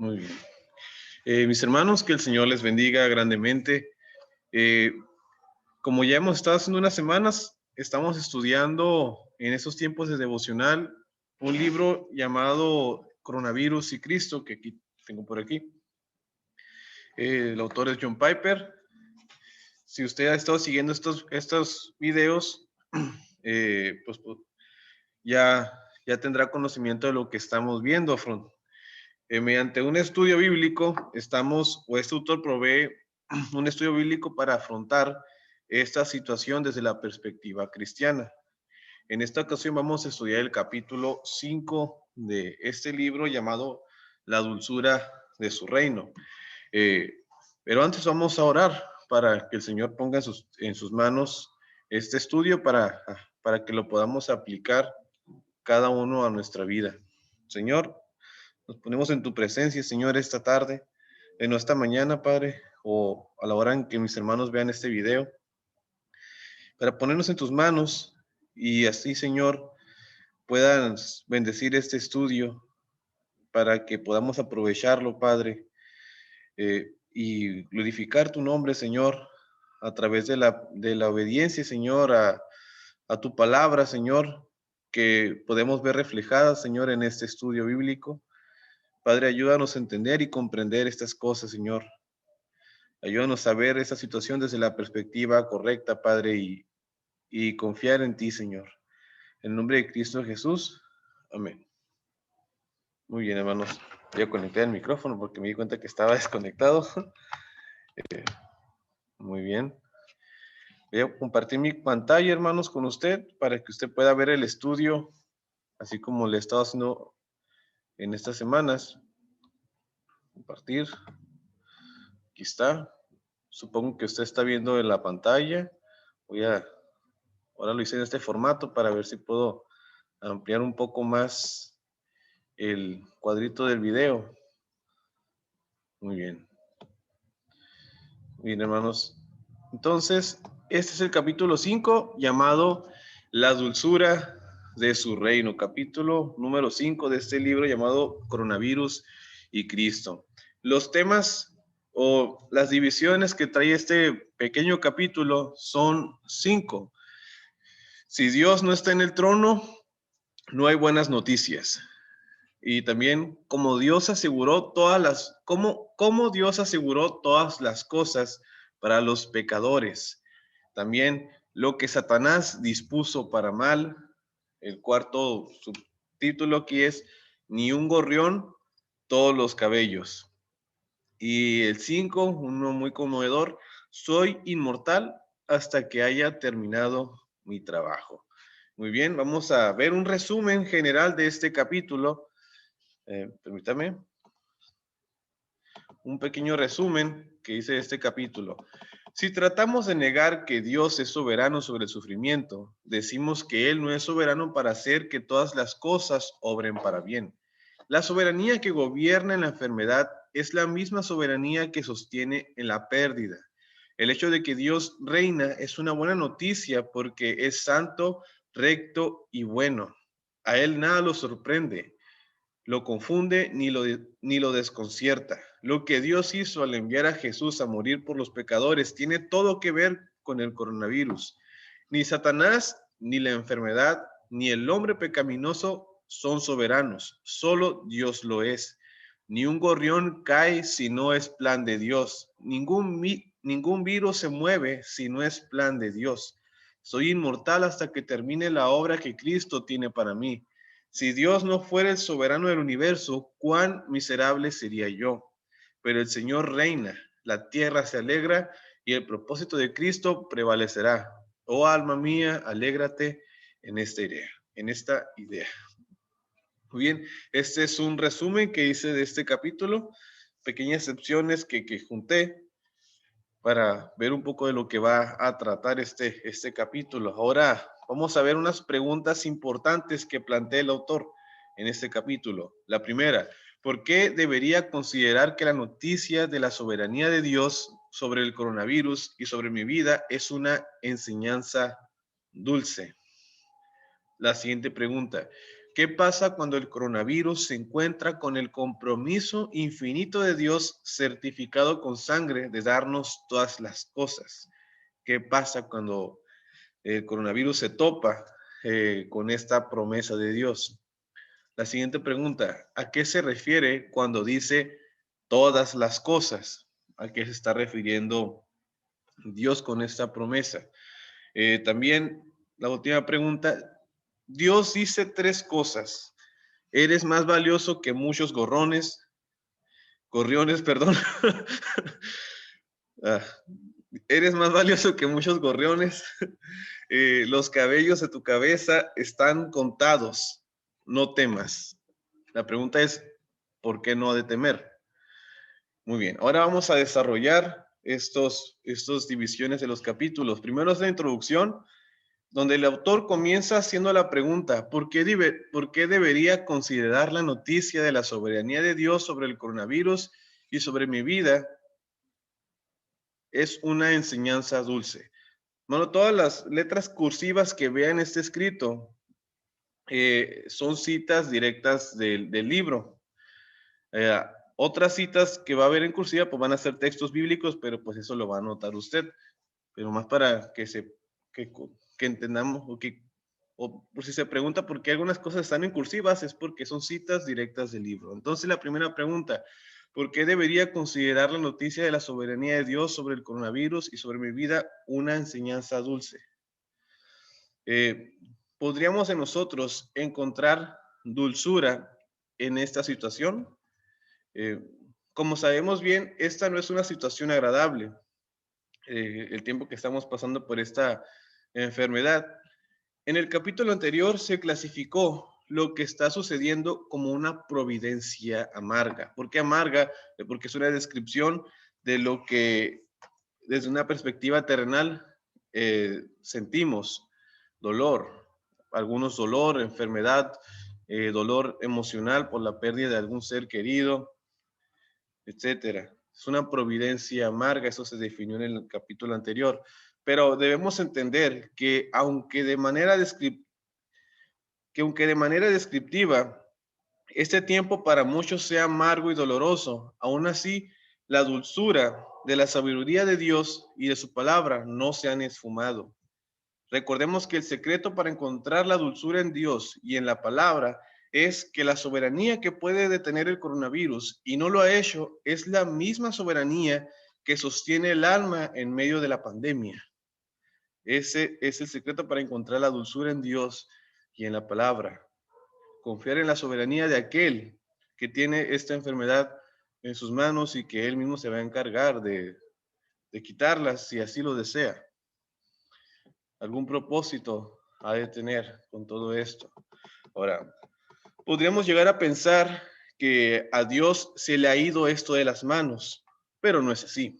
Muy bien. Mis hermanos, que el Señor les bendiga grandemente. Eh, Como ya hemos estado haciendo unas semanas, estamos estudiando en esos tiempos de devocional un libro llamado Coronavirus y Cristo, que aquí tengo por aquí. El autor es John Piper. Si usted ha estado siguiendo estos videos, pues ya tendrá conocimiento de lo que estamos viendo. Mediante un estudio bíblico, este autor provee un estudio bíblico para afrontar esta situación desde la perspectiva cristiana. En esta ocasión vamos a estudiar el capítulo 5 de este libro llamado La dulzura de su reino. Pero antes vamos a orar para que el Señor ponga en sus manos este estudio para que lo podamos aplicar cada uno a nuestra vida. Señor, nos ponemos en tu presencia, Señor, esta tarde, en esta mañana, Padre, o a la hora en que mis hermanos vean este video, para ponernos en tus manos y así, Señor, puedan bendecir este estudio para que podamos aprovecharlo, Padre, y glorificar tu nombre, Señor, a través de la obediencia, Señor, a tu palabra, Señor, que podemos ver reflejada, Señor, en este estudio bíblico. Padre, ayúdanos a entender y comprender estas cosas, Señor. Ayúdanos a ver esta situación desde la perspectiva correcta, Padre, y confiar en ti, Señor. En el nombre de Cristo Jesús. Amén. Muy bien, hermanos. Voy a conectar el micrófono porque me di cuenta que estaba desconectado. Muy bien. Voy a compartir mi pantalla, hermanos, con usted para que usted pueda ver el estudio, así como le he estado haciendo en estas semanas. Compartir. Aquí está. Supongo que usted está viendo en la pantalla. Ahora lo hice en este formato para ver si puedo ampliar un poco más el cuadrito del video. Muy bien. Bien, hermanos. Entonces, este es el capítulo 5 llamado La dulzura de su reino. Capítulo número 5 de este libro llamado Coronavirus y Cristo. Los temas o las divisiones que trae este pequeño capítulo son 5. Si Dios no está en el trono, no hay buenas noticias. Y también cómo Dios aseguró cómo Dios aseguró todas las cosas para los pecadores. También lo que Satanás dispuso para mal. El cuarto subtítulo aquí es ni un gorrión, todos los cabellos. Y el 5, uno muy conmovedor, soy inmortal hasta que haya terminado mi trabajo. Muy bien, vamos a ver un resumen general de este capítulo. Permítame. Un pequeño resumen que hice de este capítulo. Si tratamos de negar que Dios es soberano sobre el sufrimiento, decimos que Él no es soberano para hacer que todas las cosas obren para bien. La soberanía que gobierna en la enfermedad es la misma soberanía que sostiene en la pérdida. El hecho de que Dios reina es una buena noticia porque es santo, recto y bueno. A Él nada lo sorprende, lo confunde ni lo desconcierta. Lo que Dios hizo al enviar a Jesús a morir por los pecadores tiene todo que ver con el coronavirus. Ni Satanás, ni la enfermedad, ni el hombre pecaminoso son soberanos. Solo Dios lo es. Ni un gorrión cae si no es plan de Dios. Ningún virus se mueve si no es plan de Dios. Soy inmortal hasta que termine la obra que Cristo tiene para mí. Si Dios no fuera el soberano del universo, cuán miserable sería yo. Pero el Señor reina, la tierra se alegra y el propósito de Cristo prevalecerá. Oh alma mía, alégrate en esta idea. Muy bien, este es un resumen que hice de este capítulo, pequeñas excepciones que junté para ver un poco de lo que va a tratar este capítulo. Ahora vamos a ver unas preguntas importantes que plantea el autor en este capítulo. La primera, ¿por qué debería considerar que la noticia de la soberanía de Dios sobre el coronavirus y sobre mi vida es una enseñanza dulce? La siguiente pregunta, ¿Qué pasa cuando el coronavirus se encuentra con el compromiso infinito de Dios certificado con sangre de darnos todas las cosas? ¿Qué pasa cuando el coronavirus se topa con esta promesa de Dios? La siguiente pregunta, ¿a qué se refiere cuando dice todas las cosas? ¿A qué se está refiriendo Dios con esta promesa? También la última pregunta, Dios dice tres cosas. Eres más valioso que muchos gorriones, perdón. Ah, eres más valioso que muchos gorriones. Los cabellos de tu cabeza están contados. No temas. La pregunta es, ¿por qué no ha de temer? Muy bien, ahora vamos a desarrollar estos divisiones de los capítulos. Primero es la introducción, donde el autor comienza haciendo la pregunta, ¿por qué debería considerar la noticia de la soberanía de Dios sobre el coronavirus y sobre mi vida? Es una enseñanza dulce. Bueno, todas las letras cursivas que vean este escrito son citas directas del libro. Eh, Otras citas que va a haber en cursiva pues van a ser textos bíblicos, pero pues eso lo va a anotar usted. Pero más para que, que entendamos o por si se pregunta por qué algunas cosas están en cursivas, es porque son citas directas del libro. Entonces la primera pregunta, ¿por qué debería considerar la noticia de la soberanía de Dios sobre el coronavirus y sobre mi vida una enseñanza dulce? ¿Podríamos en nosotros encontrar dulzura en esta situación? Eh, Como sabemos bien, esta no es una situación agradable, el tiempo que estamos pasando por esta enfermedad. En el capítulo anterior se clasificó lo que está sucediendo como una providencia amarga. ¿Por qué amarga? Porque es una descripción de lo que desde una perspectiva terrenal sentimos, dolor, algunos dolor, enfermedad, dolor emocional por la pérdida de algún ser querido, etcétera. Es una providencia amarga, eso se definió en el capítulo anterior. Pero debemos entender que aunque de manera descriptiva este tiempo para muchos sea amargo y doloroso, aún así la dulzura de la sabiduría de Dios y de su palabra no se han esfumado. Recordemos que el secreto para encontrar la dulzura en Dios y en la palabra es que la soberanía que puede detener el coronavirus y no lo ha hecho es la misma soberanía que sostiene el alma en medio de la pandemia. Ese es el secreto para encontrar la dulzura en Dios y en la palabra. Confiar en la soberanía de aquel que tiene esta enfermedad en sus manos y que él mismo se va a encargar de quitarla si así lo desea. Algún propósito ha de tener con todo esto. Ahora, podríamos llegar a pensar que a Dios se le ha ido esto de las manos, pero no es así.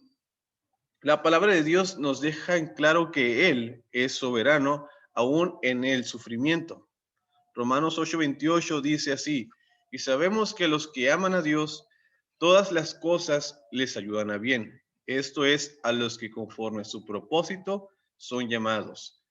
La palabra de Dios nos deja en claro que Él es soberano aún en el sufrimiento. Romanos 8:28 dice así, y sabemos que los que aman a Dios, todas las cosas les ayudan a bien. Esto es a los que conforme a su propósito son llamados.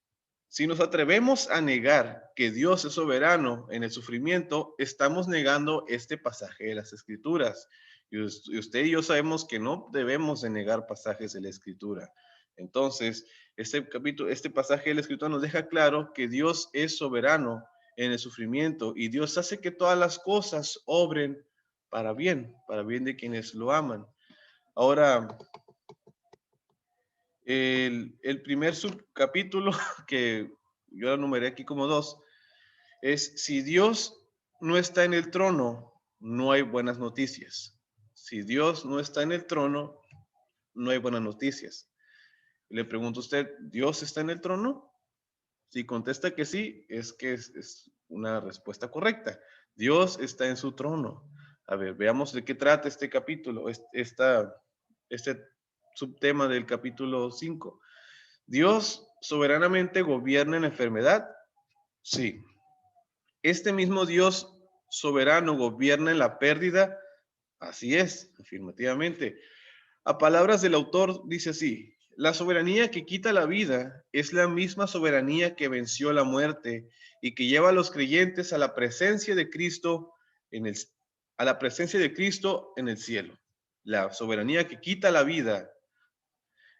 Si nos atrevemos a negar que Dios es soberano en el sufrimiento, estamos negando este pasaje de las Escrituras. Y usted y yo sabemos que no debemos de negar pasajes de la Escritura. Entonces, este pasaje de la Escritura nos deja claro que Dios es soberano en el sufrimiento y Dios hace que todas las cosas obren para bien de quienes lo aman. Ahora, el primer subcapítulo, que yo lo numeré aquí como 2, es si Dios no está en el trono, no hay buenas noticias. Si Dios no está en el trono, no hay buenas noticias. Le pregunto a usted, ¿Dios está en el trono? Si contesta que sí, es que es una respuesta correcta. Dios está en su trono. A ver, veamos de qué trata este capítulo, este subtema del capítulo 5. ¿Dios soberanamente gobierna en la enfermedad? Sí. ¿Este mismo Dios soberano gobierna en la pérdida? Así es, afirmativamente. A palabras del autor dice así, La soberanía que quita la vida es la misma soberanía que venció la muerte y que lleva a los creyentes a la presencia de Cristo en el, a la presencia de Cristo en el cielo. La soberanía que quita la vida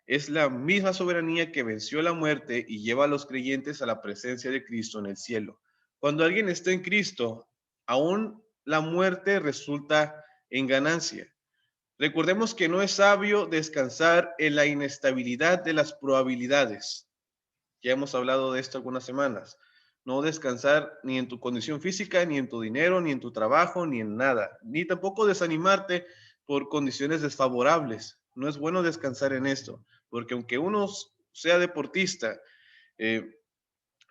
es la misma soberanía que venció la muerte y lleva a los creyentes a la presencia de Cristo en el cielo. Cuando alguien está en Cristo, aún la muerte resulta en ganancia. Recordemos que no es sabio descansar en la inestabilidad de las probabilidades. Ya hemos hablado de esto algunas semanas. No descansar ni en tu condición física, ni en tu dinero, ni en tu trabajo, ni en nada. Ni tampoco desanimarte por condiciones desfavorables. No es bueno descansar en esto, porque aunque uno sea deportista, eh,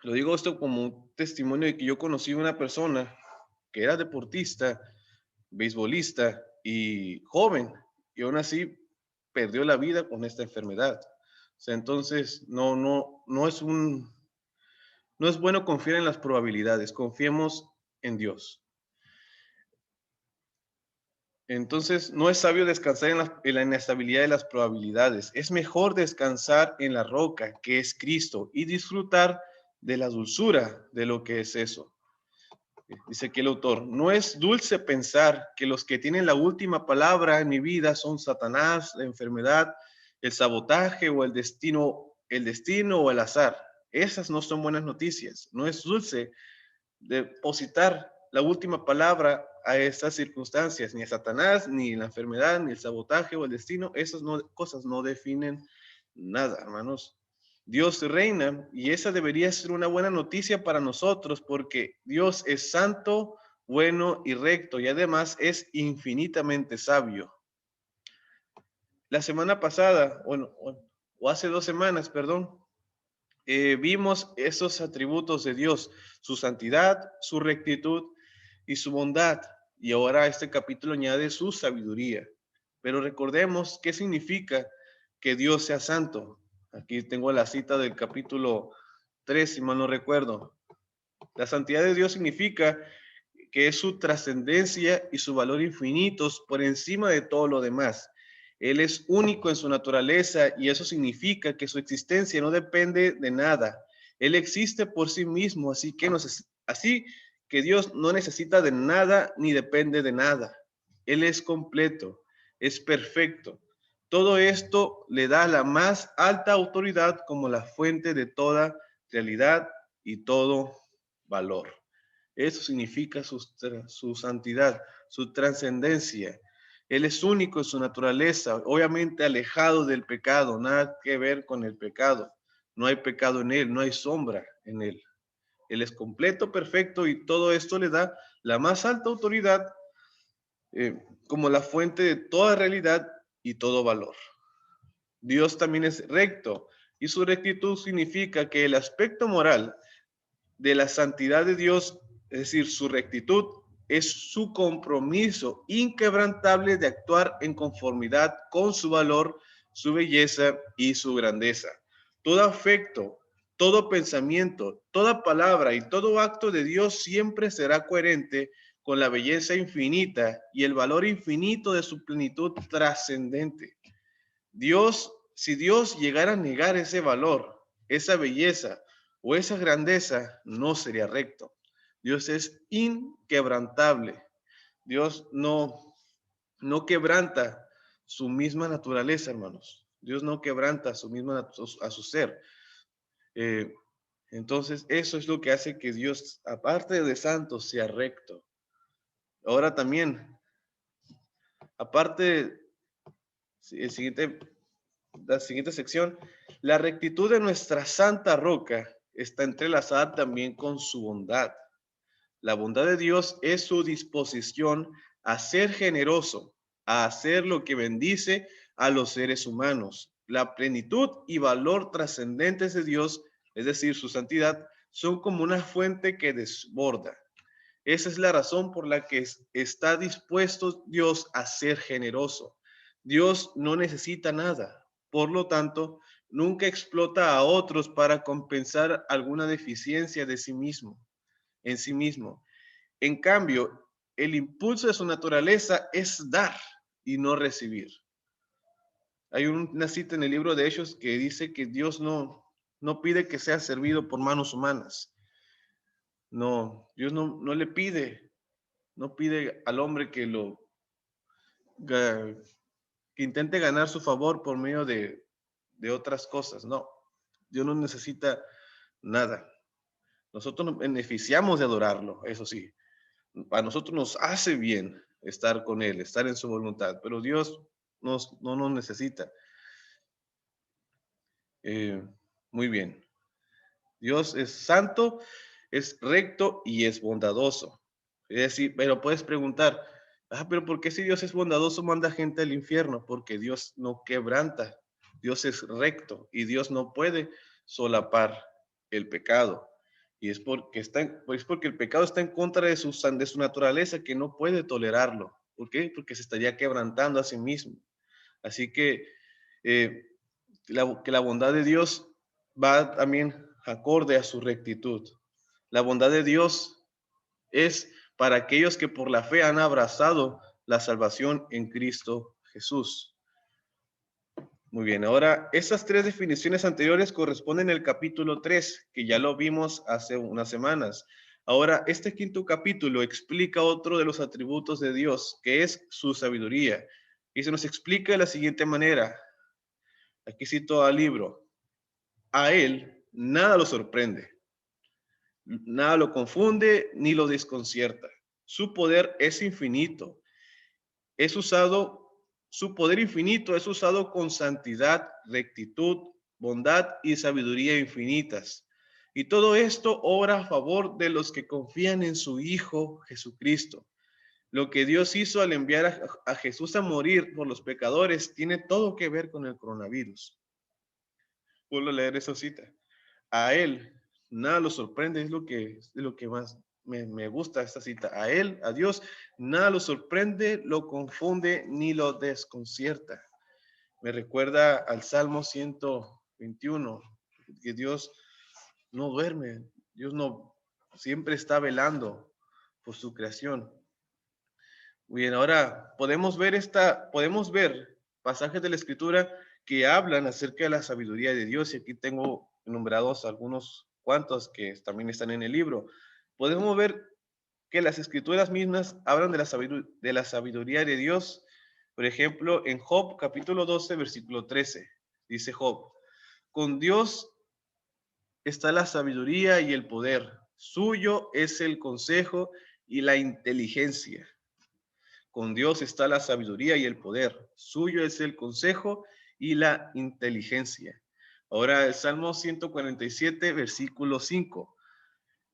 lo digo esto como un testimonio de que yo conocí una persona que era deportista, beisbolista y joven, y aún así perdió la vida con esta enfermedad. O sea, entonces no es bueno confiar en las probabilidades, confiemos en Dios. Entonces, no es sabio descansar en la inestabilidad de las probabilidades. Es mejor descansar en la roca, que es Cristo, y disfrutar de la dulzura de lo que es eso. Dice aquí el autor, no es dulce pensar que los que tienen la última palabra en mi vida son Satanás, la enfermedad, el sabotaje o el destino o el azar. Esas no son buenas noticias. No es dulce depositar la última palabra a estas circunstancias, ni a Satanás, ni la enfermedad, ni el sabotaje o el destino. Esas cosas no definen nada, hermanos. Dios reina y esa debería ser una buena noticia para nosotros porque Dios es santo, bueno y recto y además es infinitamente sabio. La semana pasada, o hace 2 semanas, perdón, vimos esos atributos de Dios, su santidad, su rectitud y su bondad. Y ahora este capítulo añade su sabiduría. Pero recordemos qué significa que Dios sea santo. Aquí tengo la cita del capítulo 3, si mal no recuerdo. La santidad de Dios significa que es su trascendencia y su valor infinitos por encima de todo lo demás. Él es único en su naturaleza y eso significa que su existencia no depende de nada. Él existe por sí mismo, así que Dios no necesita de nada ni depende de nada. Él es completo, es perfecto. Todo esto le da la más alta autoridad como la fuente de toda realidad y todo valor. Eso significa su santidad, su trascendencia. Él es único en su naturaleza, obviamente alejado del pecado, nada que ver con el pecado. No hay pecado en él, no hay sombra en él. Él es completo, perfecto y todo esto le da la más alta autoridad como la fuente de toda realidad y todo valor. Dios también es recto y su rectitud significa que el aspecto moral de la santidad de Dios, es decir, su rectitud, es su compromiso inquebrantable de actuar en conformidad con su valor, su belleza y su grandeza. Todo afecto, todo pensamiento, toda palabra y todo acto de Dios siempre será coherente con la belleza infinita y el valor infinito de su plenitud trascendente. Si Dios llegara a negar ese valor, esa belleza o esa grandeza, no sería recto. Dios es inquebrantable. Dios no quebranta su misma naturaleza, hermanos. Dios no quebranta su misma a su ser. Eh, entonces, eso es lo que hace que Dios, aparte de santo, sea recto. Ahora también, aparte, la siguiente sección, la rectitud de nuestra santa roca está entrelazada también con su bondad. La bondad de Dios es su disposición a ser generoso, a hacer lo que bendice a los seres humanos. La plenitud y valor trascendentes de Dios, es decir, su santidad, son como una fuente que desborda. Esa es la razón por la que está dispuesto Dios a ser generoso. Dios no necesita nada. Por lo tanto, nunca explota a otros para compensar alguna deficiencia de sí mismo, en sí mismo. En cambio, el impulso de su naturaleza es dar y no recibir. Hay una cita en el libro de Hechos que dice que Dios no pide que sea servido por manos humanas. No, Dios no le pide, no pide al hombre que intente ganar su favor por medio de otras cosas. No, Dios no necesita nada. Nosotros nos beneficiamos de adorarlo, eso sí. A nosotros nos hace bien estar con Él, estar en su voluntad, pero Dios no nos necesita. Eh, muy bien. Dios es santo, es recto y es bondadoso. Es decir, pero puedes preguntar, pero ¿por qué si Dios es bondadoso manda gente al infierno? Porque Dios no quebranta, Dios es recto y Dios no puede solapar el pecado. Y es porque el pecado está en contra de su naturaleza, que no puede tolerarlo. ¿Por qué? Porque se estaría quebrantando a sí mismo. Así eh, que la bondad de Dios va también acorde a su rectitud. La bondad de Dios es para aquellos que por la fe han abrazado la salvación en Cristo Jesús. Muy bien, ahora esas tres definiciones anteriores corresponden al capítulo 3, que ya lo vimos hace unas semanas. Ahora, este quinto capítulo explica otro de los atributos de Dios, que es su sabiduría. Y se nos explica de la siguiente manera. Aquí cito al libro. A él nada lo sorprende, nada lo confunde ni lo desconcierta. Su poder es infinito. Es usado, su poder infinito es usado con santidad, rectitud, bondad y sabiduría infinitas. Y todo esto obra a favor de los que confían en su Hijo Jesucristo. Lo que Dios hizo al enviar a Jesús a morir por los pecadores tiene todo que ver con el coronavirus. Vuelvo a leer esa cita. A él nada lo sorprende, es lo que más me gusta esta cita. A él, a Dios, nada lo sorprende, lo confunde ni lo desconcierta. Me recuerda al Salmo 121, que Dios no duerme, Dios no siempre está velando por su creación. Muy bien, ahora podemos ver pasajes de la Escritura que hablan acerca de la sabiduría de Dios, y aquí tengo nombrados algunos cuantos que también están en el libro. Podemos ver que las Escrituras mismas hablan de la sabiduría de Dios. Por ejemplo, en Job capítulo 12, versículo 13, dice Job: con Dios está la sabiduría y el poder, suyo es el consejo y la inteligencia. Con Dios está la sabiduría y el poder. Suyo es el consejo y la inteligencia. Ahora el Salmo 147, versículo 5.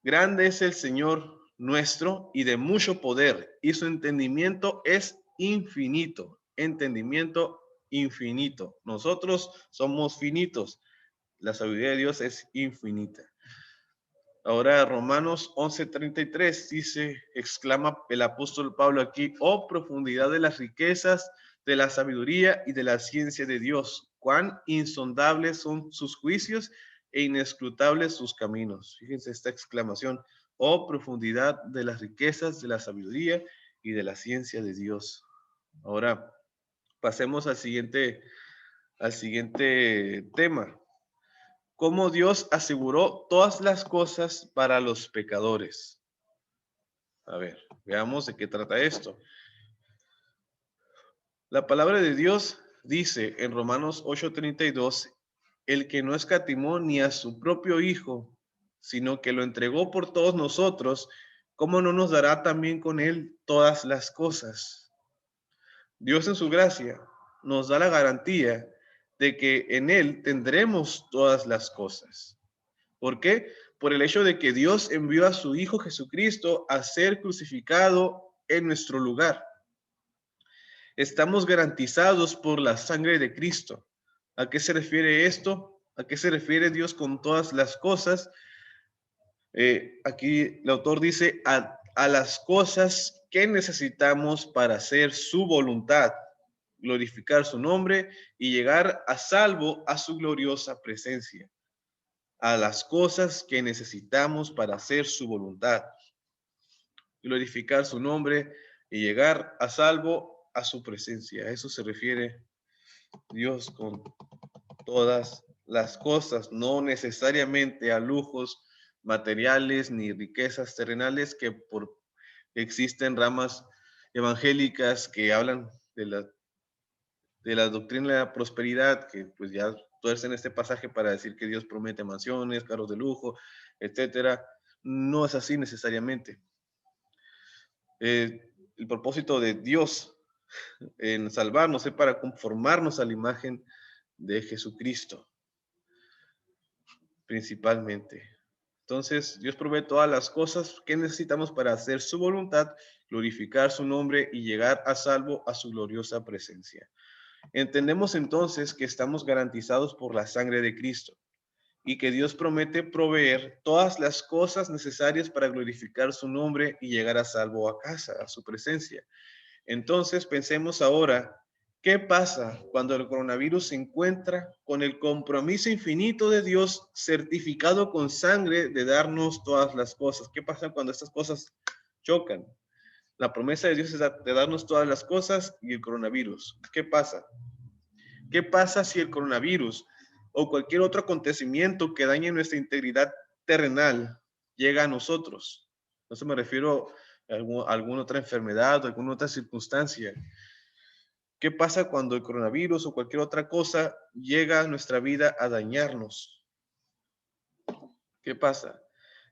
Grande es el Señor nuestro y de mucho poder, y su entendimiento es infinito. Entendimiento infinito. Nosotros somos finitos. La sabiduría de Dios es infinita. Ahora Romanos 11:33 dice, exclama el apóstol Pablo aquí: oh profundidad de las riquezas, de la sabiduría y de la ciencia de Dios, cuán insondables son sus juicios e inescrutables sus caminos. Fíjense esta exclamación: oh profundidad de las riquezas, de la sabiduría y de la ciencia de Dios. Ahora pasemos al siguiente tema. Cómo Dios aseguró todas las cosas para los pecadores. A ver, veamos de qué trata esto. La palabra de Dios dice en Romanos 8:32, el que no escatimó ni a su propio Hijo, sino que lo entregó por todos nosotros, ¿cómo no nos dará también con él todas las cosas? Dios en su gracia nos da la garantía de que en él tendremos todas las cosas. ¿Por qué? Por el hecho de que Dios envió a su Hijo Jesucristo a ser crucificado en nuestro lugar. Estamos garantizados por la sangre de Cristo. ¿A qué se refiere esto? ¿A qué se refiere Dios con todas las cosas? Aquí el autor dice a las cosas que necesitamos para hacer su voluntad, glorificar su nombre y llegar a salvo a su gloriosa presencia. A las cosas que necesitamos para hacer su voluntad, glorificar su nombre y llegar a salvo a su presencia. A eso se refiere Dios con todas las cosas, no necesariamente a lujos materiales ni riquezas terrenales existen ramas evangélicas que hablan de la doctrina de la prosperidad, que pues ya tuercen este pasaje para decir que Dios promete mansiones, carros de lujo, etcétera. No es así necesariamente. El propósito de Dios en salvarnos es para conformarnos a la imagen de Jesucristo, principalmente. Entonces, Dios provee todas las cosas que necesitamos para hacer su voluntad, glorificar su nombre y llegar a salvo a su gloriosa presencia. Entendemos entonces que estamos garantizados por la sangre de Cristo y que Dios promete proveer todas las cosas necesarias para glorificar su nombre y llegar a salvo a casa, a su presencia. Entonces pensemos ahora, ¿qué pasa cuando el coronavirus se encuentra con el compromiso infinito de Dios certificado con sangre de darnos todas las cosas? ¿Qué pasa cuando estas cosas chocan? La promesa de Dios es de darnos todas las cosas y el coronavirus. ¿Qué pasa? ¿Qué pasa si el coronavirus o cualquier otro acontecimiento que dañe nuestra integridad terrenal llega a nosotros? No se me refiero a alguna otra enfermedad o alguna otra circunstancia. ¿Qué pasa cuando el coronavirus o cualquier otra cosa llega a nuestra vida a dañarnos? ¿Qué pasa?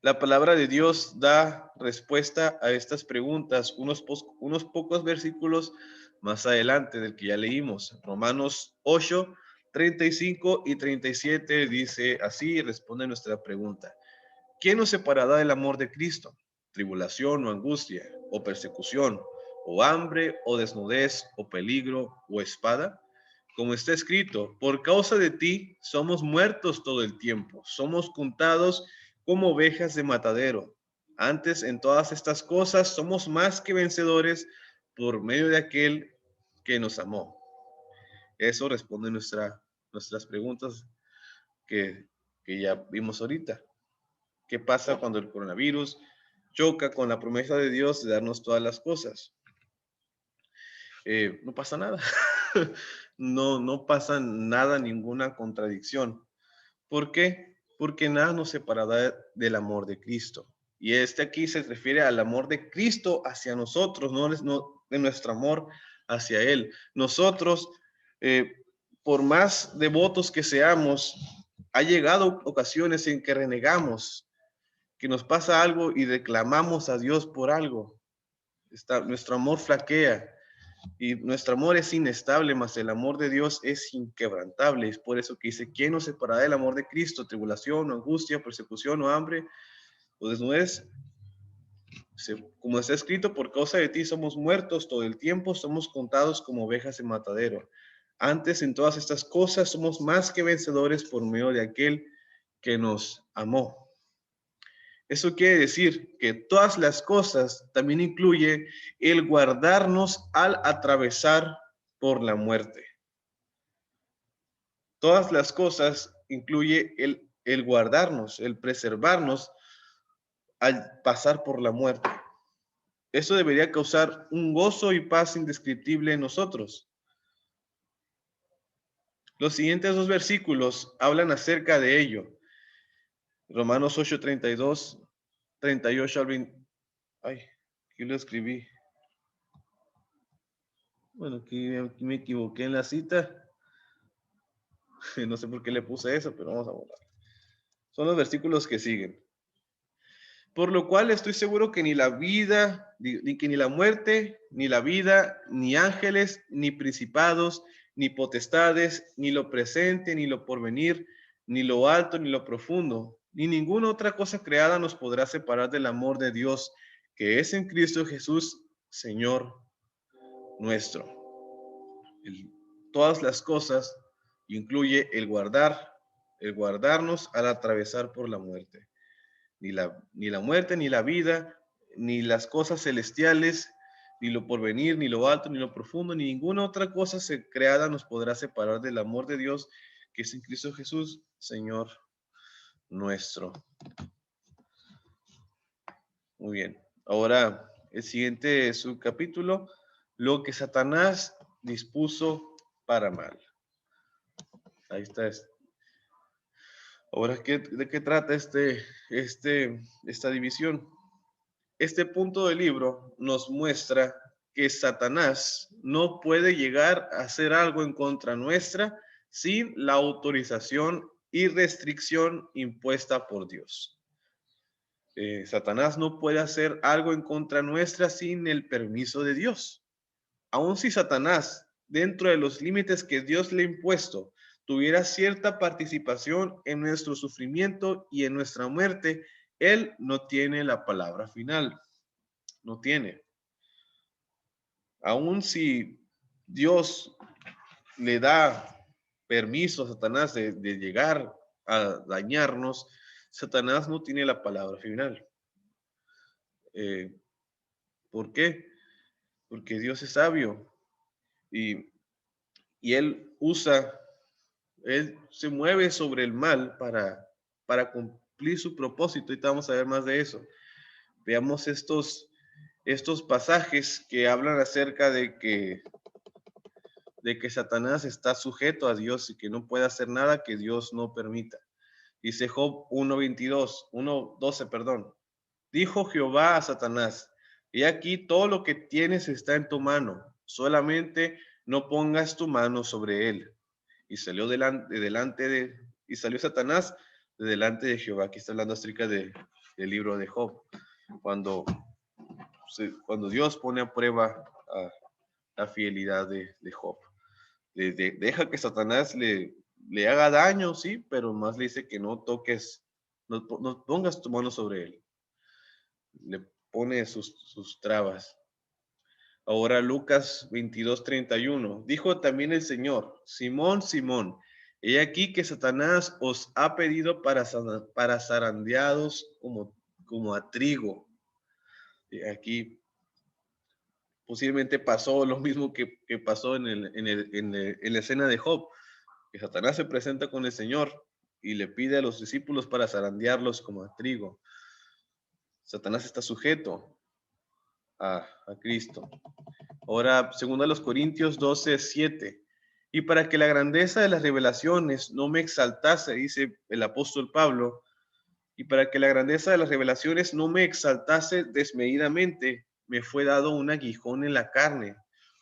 La palabra de Dios da respuesta a estas preguntas unos pocos versículos más adelante del que ya leímos. Romanos 8, 35 y 37 dice así, responde nuestra pregunta. ¿Quién nos separará del amor de Cristo? ¿Tribulación o angustia, o persecución, o hambre, o desnudez, o peligro, o espada? Como está escrito, por causa de ti somos muertos todo el tiempo, somos contados como ovejas de matadero. Antes, en todas estas cosas, somos más que vencedores por medio de aquel que nos amó. Eso responde nuestras preguntas que, que ya vimos ahorita. ¿Qué pasa cuando el coronavirus choca con la promesa de Dios de darnos todas las cosas? No pasa nada. No pasa nada, ninguna contradicción. ¿Por qué? Porque nada nos separará del amor de Cristo. Y este aquí se refiere al amor de Cristo hacia nosotros, no de nuestro amor hacia Él. Nosotros, eh, por más devotos que seamos, ha llegado ocasiones en que renegamos, que nos pasa algo y reclamamos a Dios por algo. Nuestro amor flaquea y nuestro amor es inestable, mas el amor de Dios es inquebrantable. Es por eso que dice, ¿quién nos separará del amor de Cristo? Tribulación, o angustia, persecución, o hambre, o desnudez. Como está escrito, por causa de ti somos muertos todo el tiempo, somos contados como ovejas en matadero. Antes, en todas estas cosas, somos más que vencedores por medio de aquel que nos amó. Eso quiere decir que todas las cosas también incluye el guardarnos al atravesar por la muerte. Todas las cosas incluye el guardarnos, el preservarnos al pasar por la muerte. Eso debería causar un gozo y paz indescriptible en nosotros. Los siguientes dos versículos hablan acerca de ello. Romanos 8, 32, 38 al 20. Ay, aquí lo escribí. Bueno, aquí me equivoqué en la cita. No sé por qué le puse eso, pero vamos a borrar. Son los versículos que siguen. Por lo cual estoy seguro que ni la vida, ni la muerte, ni la vida, ni ángeles, ni principados, ni potestades, ni lo presente, ni lo porvenir, ni lo alto, ni lo profundo, ni ninguna otra cosa creada nos podrá separar del amor de Dios, que es en Cristo Jesús, Señor nuestro. Todas las cosas incluye el guardarnos al atravesar por la muerte. Ni la muerte, ni la vida, ni las cosas celestiales, ni lo porvenir, ni lo alto, ni lo profundo, ni ninguna otra cosa creada nos podrá separar del amor de Dios que es en Cristo Jesús, Señor nuestro. Muy bien. Ahora, el siguiente subcapítulo, lo que Satanás dispuso para mal. Ahí está. Ahora, ¿de qué trata esta división? Este punto del libro nos muestra que Satanás no puede llegar a hacer algo en contra nuestra sin la autorización y restricción impuesta por Dios. Satanás no puede hacer algo en contra nuestra sin el permiso de Dios. Aun si Satanás, dentro de los límites que Dios le ha impuesto, tuviera cierta participación en nuestro sufrimiento y en nuestra muerte, él no tiene la palabra final. No tiene. Aun si Dios le da permiso a Satanás de llegar a dañarnos, Satanás no tiene la palabra final. ¿Por qué? Porque Dios es sabio y, y Él se mueve sobre el mal para cumplir su propósito. Y vamos a ver más de eso. Veamos estos pasajes que hablan acerca de que Satanás está sujeto a Dios y que no puede hacer nada que Dios no permita. Dice Job 1:12, perdón. Dijo Jehová a Satanás: he aquí todo lo que tienes está en tu mano, solamente no pongas tu mano sobre él. Y salió y salió Satanás de delante de Jehová. Aquí está hablando acerca del libro de Job, cuando Dios pone a prueba la fidelidad de Job. Deja que Satanás le haga daño, sí, pero más le dice que no toques, no pongas tu mano sobre él. Le pone sus trabas. Ahora Lucas 22:31. Dijo también el Señor: Simón, Simón, he aquí que Satanás os ha pedido para zarandeados como a trigo. Y aquí posiblemente pasó lo mismo que pasó en la escena de Job, que Satanás se presenta con el Señor y le pide a los discípulos para zarandearlos como a trigo. Satanás está sujeto a Cristo. Ahora, segundo a los Corintios 12:7. Y para que la grandeza de las revelaciones no me exaltase, dice el apóstol Pablo, y para que la grandeza de las revelaciones no me exaltase desmedidamente, me fue dado un aguijón en la carne,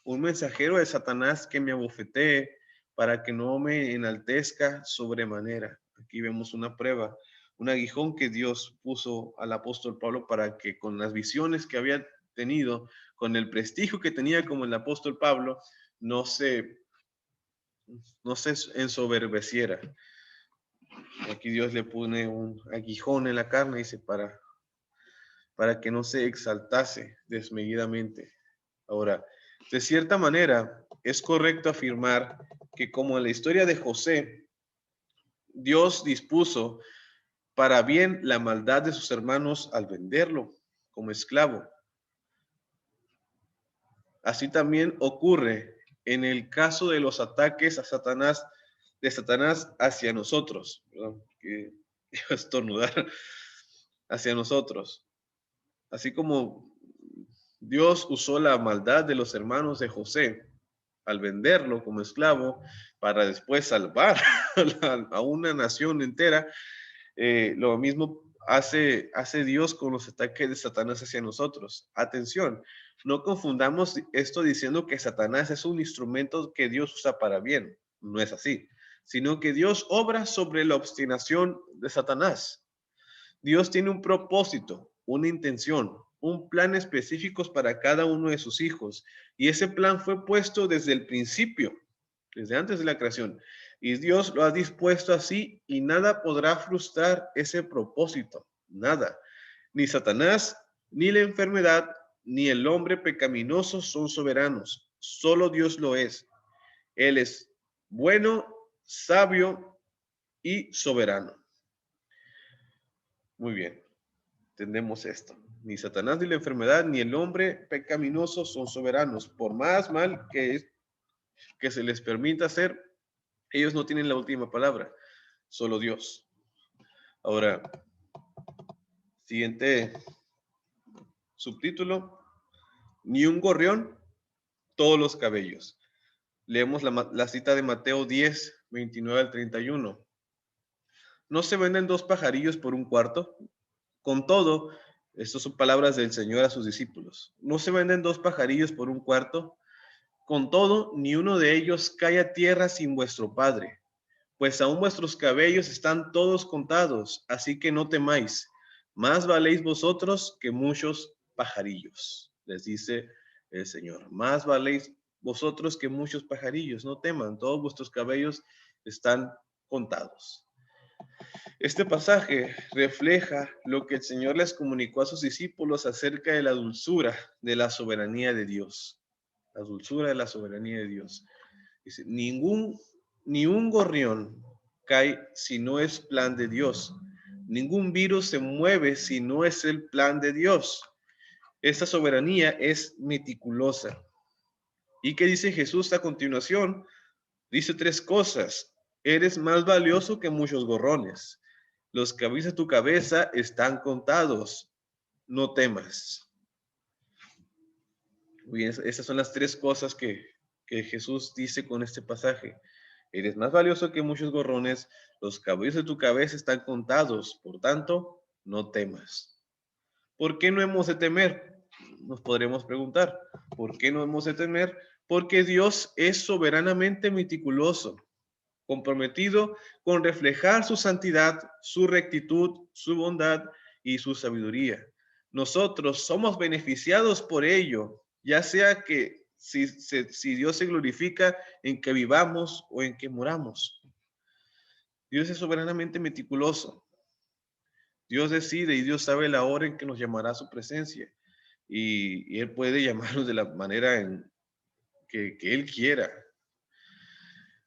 un mensajero de Satanás que me abofetee para que no me enaltezca sobremanera. Aquí vemos una prueba, un aguijón que Dios puso al apóstol Pablo para que con las visiones que había tenido, con el prestigio que tenía como el apóstol Pablo, no se ensoberbeciera. Aquí Dios le pone un aguijón en la carne, dice, para que no se exaltase desmedidamente. Ahora, de cierta manera, es correcto afirmar que como en la historia de José, Dios dispuso para bien la maldad de sus hermanos al venderlo como esclavo. Así también ocurre en el caso de los ataques de Satanás hacia nosotros. Perdón, que iba a estornudar. Hacia nosotros. Así como Dios usó la maldad de los hermanos de José al venderlo como esclavo para después salvar a una nación entera, lo mismo hace Dios con los ataques de Satanás hacia nosotros. Atención, no confundamos esto diciendo que Satanás es un instrumento que Dios usa para bien. No es así, sino que Dios obra sobre la obstinación de Satanás. Dios tiene un propósito, una intención, un plan específicos para cada uno de sus hijos. Y ese plan fue puesto desde el principio, desde antes de la creación. Y Dios lo ha dispuesto así y nada podrá frustrar ese propósito. Nada. Ni Satanás, ni la enfermedad, ni el hombre pecaminoso son soberanos. Solo Dios lo es. Él es bueno, sabio y soberano. Muy bien. Entendemos esto. Ni Satanás, ni la enfermedad, ni el hombre pecaminoso son soberanos. Por más mal que se les permita hacer, ellos no tienen la última palabra, solo Dios. Ahora, siguiente subtítulo: ni un gorrión, todos los cabellos. Leemos la cita de Mateo 10, 29 al 31. ¿No se venden dos pajarillos por un cuarto? Con todo, estas son palabras del Señor a sus discípulos. ¿No se venden dos pajarillos por un cuarto? Con todo, ni uno de ellos cae a tierra sin vuestro Padre, pues aún vuestros cabellos están todos contados, así que no temáis. Más valéis vosotros que muchos pajarillos, les dice el Señor. Más valéis vosotros que muchos pajarillos. No teman, todos vuestros cabellos están contados. Este pasaje refleja lo que el Señor les comunicó a sus discípulos acerca de la dulzura de la soberanía de Dios. La dulzura de la soberanía de Dios. Dice, ni un gorrión cae si no es plan de Dios. Ningún virus se mueve si no es el plan de Dios. Esta soberanía es meticulosa. ¿Y qué dice Jesús a continuación? Dice tres cosas. Eres más valioso que muchos gorrones. Los cabellos de tu cabeza están contados. No temas. Muy bien, esas son las tres cosas que Jesús dice con este pasaje. Eres más valioso que muchos gorrones. Los cabellos de tu cabeza están contados. Por tanto, no temas. ¿Por qué no hemos de temer? Nos podremos preguntar. ¿Por qué no hemos de temer? Porque Dios es soberanamente meticuloso, comprometido con reflejar su santidad, su rectitud, su bondad y su sabiduría. Nosotros somos beneficiados por ello, ya sea que si Dios se glorifica en que vivamos o en que moramos. Dios es soberanamente meticuloso. Dios decide y Dios sabe la hora en que nos llamará a su presencia. Y Él puede llamarnos de la manera en que Él quiera.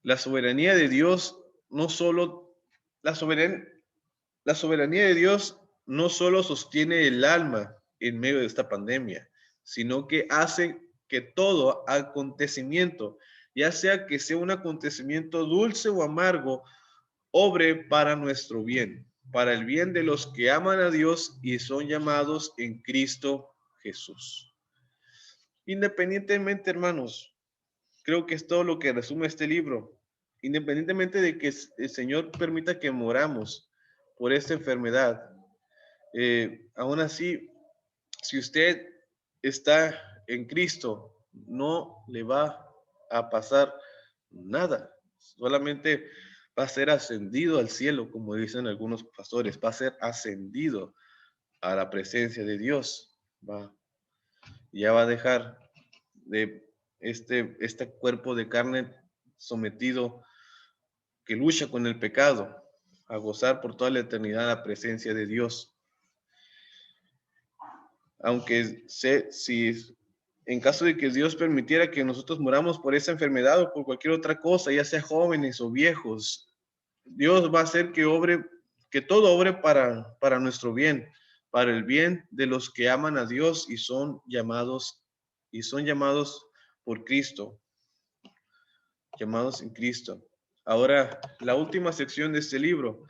La soberanía de Dios no solo, la soberanía de Dios no solo sostiene el alma en medio de esta pandemia, sino que hace que todo acontecimiento, ya sea que sea un acontecimiento dulce o amargo, obre para nuestro bien, para el bien de los que aman a Dios y son llamados en Cristo Jesús. Independientemente, hermanos, creo que es todo lo que resume este libro. Independientemente de que el Señor permita que moramos por esta enfermedad, aún así, si usted está en Cristo, no le va a pasar nada. Solamente va a ser ascendido al cielo, como dicen algunos pastores, va a ser ascendido a la presencia de Dios. Ya va a dejar de este cuerpo de carne sometido que lucha con el pecado, a gozar por toda la eternidad la presencia de Dios. Aunque si en caso de que Dios permitiera que nosotros muramos por esa enfermedad o por cualquier otra cosa, ya sea jóvenes o viejos, Dios va a hacer que todo obre para nuestro bien, para el bien de los que aman a Dios y son llamados por Cristo, llamados en Cristo. Ahora, la última sección de este libro,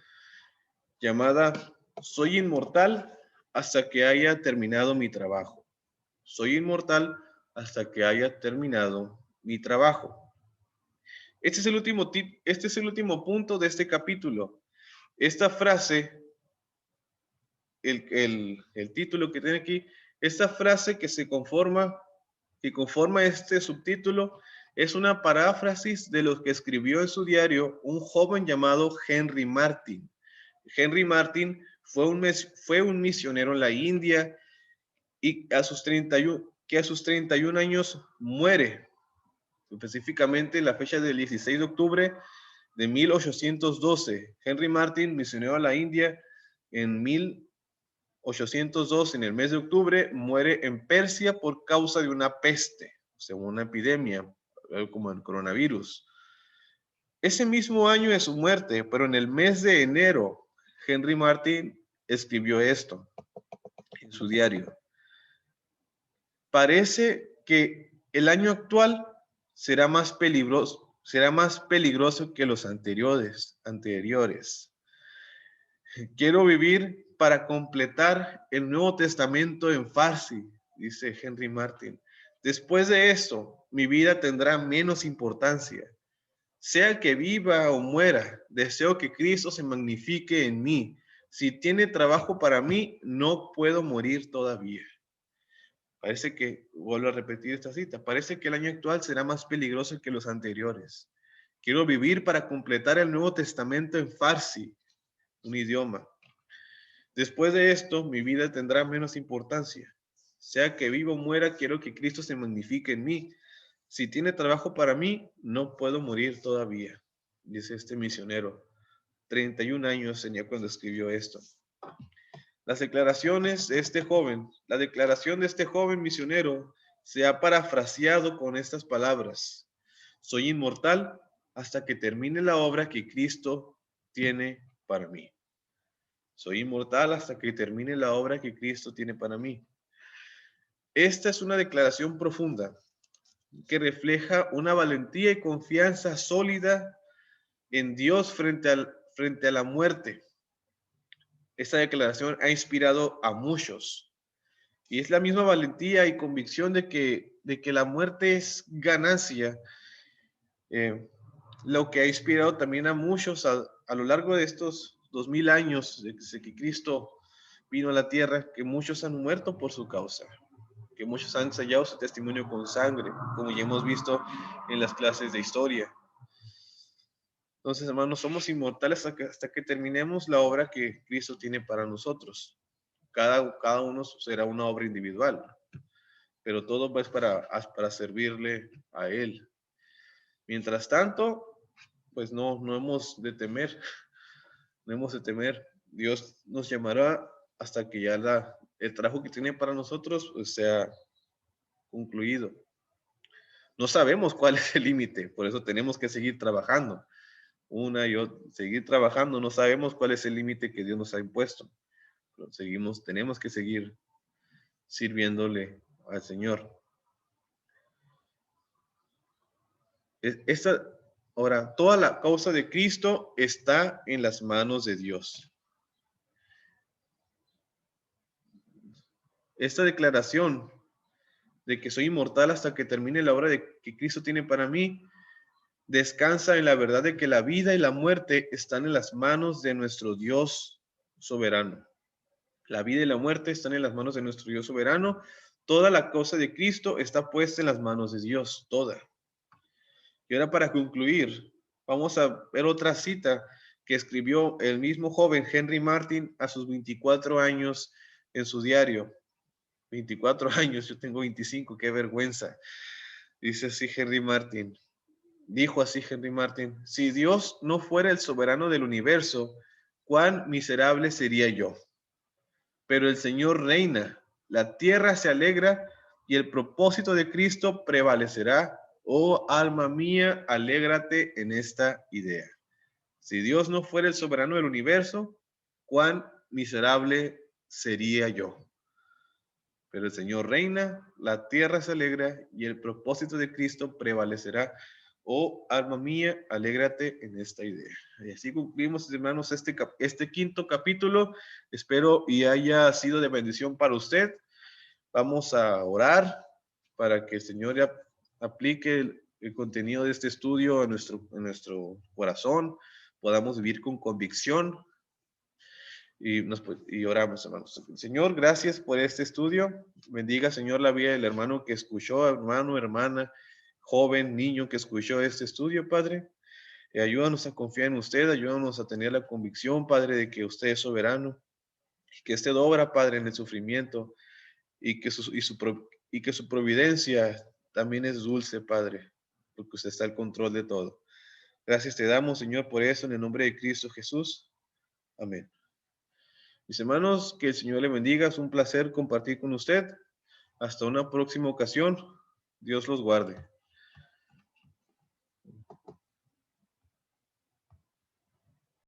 llamada Soy inmortal hasta que haya terminado mi trabajo. Soy inmortal hasta que haya terminado mi trabajo. Este es el último punto de este capítulo. Esta frase, el título que tiene aquí, esta frase que conforma este subtítulo, es una paráfrasis de lo que escribió en su diario un joven llamado Henry Martyn. Henry Martyn fue un misionero en la India y a sus 31 años muere, específicamente en la fecha del 16 de octubre de 1812. Henry Martyn, misionero a la India en 1802, en el mes de octubre, muere en Persia por causa de una peste, o sea, una epidemia, como el coronavirus. Ese mismo año de su muerte, pero en el mes de enero, Henry Martyn escribió esto en su diario. Parece que el año actual será más peligroso que los anteriores. Quiero vivir para completar el Nuevo Testamento en Farsi, dice Henry Martyn. Después de esto, mi vida tendrá menos importancia. Sea que viva o muera, deseo que Cristo se magnifique en mí. Si tiene trabajo para mí, no puedo morir todavía. Parece que, vuelvo a repetir esta cita, parece que el año actual será más peligroso que los anteriores. Quiero vivir para completar el Nuevo Testamento en Farsi, un idioma. Después de esto, mi vida tendrá menos importancia. Sea que viva o muera, quiero que Cristo se magnifique en mí. Si tiene trabajo para mí, no puedo morir todavía, dice este misionero. 31 años tenía cuando escribió esto. Las declaraciones de este joven, la declaración de este joven misionero se ha parafraseado con estas palabras. Soy inmortal hasta que termine la obra que Cristo tiene para mí. Soy inmortal hasta que termine la obra que Cristo tiene para mí. Esta es una declaración profunda que refleja una valentía y confianza sólida en Dios frente a la muerte. Esta declaración ha inspirado a muchos. Y es la misma valentía y convicción de que la muerte es ganancia, lo que ha inspirado también a muchos a lo largo de estos 2000 años desde que Cristo vino a la tierra, que muchos han muerto por su causa, que muchos han sellado su testimonio con sangre, como ya hemos visto en las clases de historia. Entonces, hermanos, somos inmortales hasta que terminemos la obra que Cristo tiene para nosotros. Cada uno será una obra individual, pero todo es para servirle a Él. Mientras tanto, pues no hemos de temer, no hemos de temer. Dios nos llamará hasta que ya el trabajo que tiene para nosotros pues, sea concluido. No sabemos cuál es el límite, por eso tenemos que seguir trabajando. Seguir trabajando, no sabemos cuál es el límite que Dios nos ha impuesto. Pero tenemos que seguir sirviéndole al Señor. Ahora, toda la causa de Cristo está en las manos de Dios. Esta declaración de que soy inmortal hasta que termine la obra que Cristo tiene para mí, descansa en la verdad de que la vida y la muerte están en las manos de nuestro Dios soberano. La vida y la muerte están en las manos de nuestro Dios soberano. Toda la causa de Cristo está puesta en las manos de Dios, toda. Y ahora para concluir, vamos a ver otra cita que escribió el mismo joven Henry Martin a sus 24 años en su diario. 24 años, yo tengo 25, qué vergüenza. Dice así Henry Martin. Dijo así Henry Martin, si Dios no fuera el soberano del universo, cuán miserable sería yo. Pero el Señor reina, la tierra se alegra y el propósito de Cristo prevalecerá. Oh alma mía, alégrate en esta idea. Si Dios no fuera el soberano del universo, cuán miserable sería yo. Pero el Señor reina, la tierra se alegra y el propósito de Cristo prevalecerá. Oh alma mía, alégrate en esta idea. Y así concluimos, hermanos, este quinto capítulo. Espero y haya sido de bendición para usted. Vamos a orar para que el Señor ya aplique el contenido de este estudio en nuestro corazón, podamos vivir con convicción y oramos, hermanos. Señor, gracias por este estudio. Bendiga, Señor, la vida del hermano que escuchó, hermano, hermana, joven, niño que escuchó este estudio, Padre. Ayúdanos a confiar en usted, ayúdanos a tener la convicción, Padre, de que usted es soberano, y que usted obra, Padre, en el sufrimiento y que su providencia también es dulce, Padre, porque usted está al control de todo. Gracias te damos, Señor, por eso, en el nombre de Cristo Jesús. Amén. Mis hermanos, que el Señor le bendiga. Es un placer compartir con usted. Hasta una próxima ocasión. Dios los guarde.